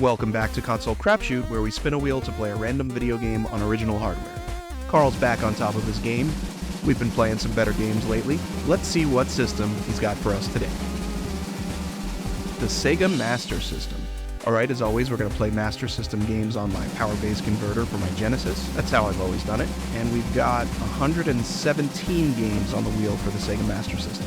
Welcome back to Console Crapshoot, where we spin a wheel to play a random video game on original hardware. Carl's back on top of his game. We've been playing some better games lately. Let's see what system he's got for us today. The Sega Master System. Alright, as always, we're going to play Master System games on my power base converter for my Genesis. That's how I've always done it. And we've got 117 games on the wheel for the Sega Master System.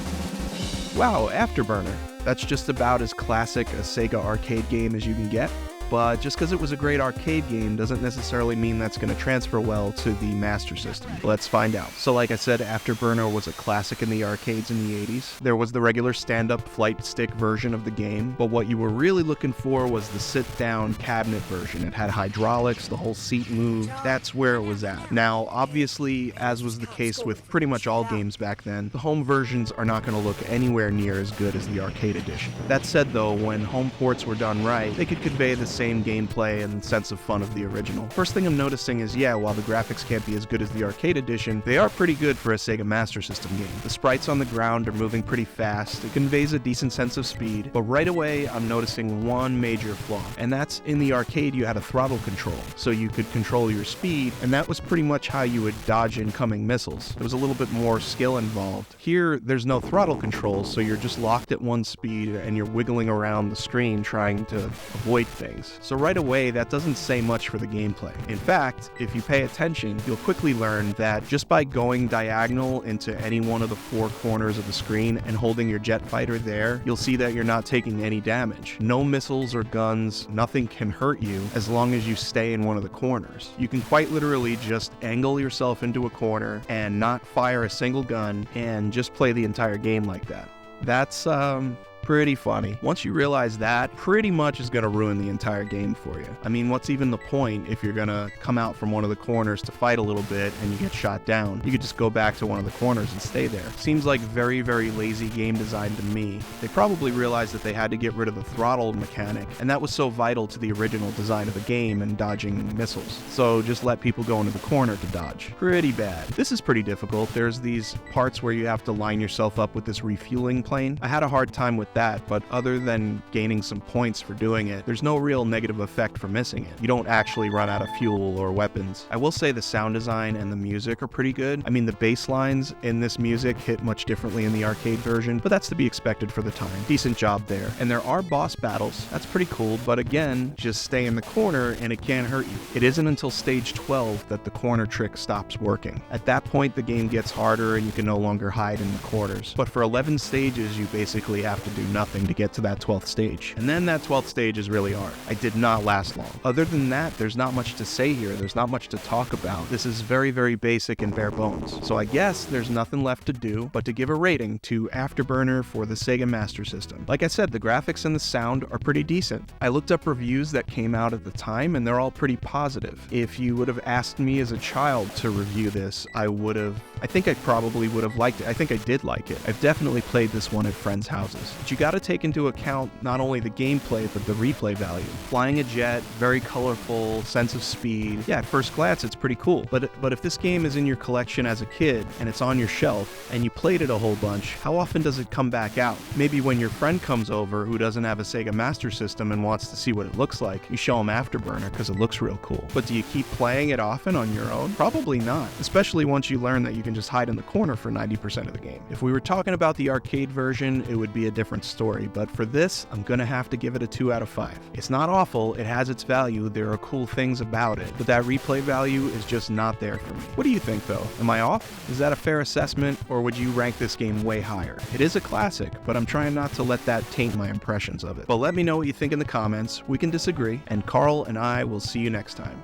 Wow, Afterburner. That's just about as classic a Sega arcade game as you can get. But just because it was a great arcade game doesn't necessarily mean that's going to transfer well to the Master System. Let's find out. So like I said, Afterburner was a classic in the arcades in the 80s. There was the regular stand-up flight stick version of the game, but what you were really looking for was the sit-down cabinet version. It had hydraulics, the whole seat moved. That's where it was at. Now, obviously, as was the case with pretty much all games back then, the home versions are not going to look anywhere near as good as the arcade edition. That said though, when home ports were done right, they could convey the same gameplay and sense of fun of the original. First thing I'm noticing is, yeah, while the graphics can't be as good as the arcade edition, they are pretty good for a Sega Master System game. The sprites on the ground are moving pretty fast, it conveys a decent sense of speed, but right away I'm noticing one major flaw, and that's in the arcade you had a throttle control, so you could control your speed, and that was pretty much how you would dodge incoming missiles. There was a little bit more skill involved. Here, there's no throttle control, so you're just locked at one speed and you're wiggling around the screen trying to avoid things. So right away, that doesn't say much for the gameplay. In fact, if you pay attention, you'll quickly learn that just by going diagonal into any one of the four corners of the screen and holding your jet fighter there, you'll see that you're not taking any damage. No missiles or guns, nothing can hurt you as long as you stay in one of the corners. You can quite literally just angle yourself into a corner and not fire a single gun and just play the entire game like that. That's, pretty funny. Once you realize that, pretty much is going to ruin the entire game for you. I mean, what's even the point if you're going to come out from one of the corners to fight a little bit and you get shot down? You could just go back to one of the corners and stay there. Seems like very, very lazy game design to me. They probably realized that they had to get rid of the throttle mechanic, and that was so vital to the original design of the game and dodging missiles. So just let people go into the corner to dodge. Pretty bad. This is pretty difficult. There's these parts where you have to line yourself up with this refueling plane. I had a hard time with that, but other than gaining some points for doing it, there's no real negative effect for missing it. You don't actually run out of fuel or weapons. I will say the sound design and the music are pretty good. I mean, the bass lines in this music hit much differently in the arcade version, but that's to be expected for the time. Decent job there. And there are boss battles. That's pretty cool, but again, just stay in the corner and it can't hurt you. It isn't until stage 12 that the corner trick stops working. At that point, the game gets harder and you can no longer hide in the corners. But for 11 stages, you basically have to do nothing to get to that 12th stage. And then that 12th stage is really hard. I did not last long. Other than that, there's not much to say here. There's not much to talk about. This is very, very basic and bare bones. So I guess there's nothing left to do but to give a rating to Afterburner for the Sega Master System. Like I said, the graphics and the sound are pretty decent. I looked up reviews that came out at the time and they're all pretty positive. If you would have asked me as a child to review this, I think I probably would have liked it. I think I did like it. I've definitely played this one at friends' houses. But you gotta take into account not only the gameplay, but the replay value. Flying a jet, very colorful, sense of speed. Yeah, at first glance, it's pretty cool. But if this game is in your collection as a kid, and it's on your shelf, and you played it a whole bunch, how often does it come back out? Maybe when your friend comes over who doesn't have a Sega Master System and wants to see what it looks like, you show him Afterburner because it looks real cool. But do you keep playing it often on your own? Probably not, especially once you learn that you can just hide in the corner for 90% of the game. If we were talking about the arcade version, it would be a different story, but for this, I'm gonna have to give it a 2 out of 5. It's not awful, it has its value, there are cool things about it, but that replay value is just not there for me. What do you think though? Am I off? Is that a fair assessment, or would you rank this game way higher? It is a classic, but I'm trying not to let that taint my impressions of it. But let me know what you think in the comments, we can disagree, and Carl and I will see you next time.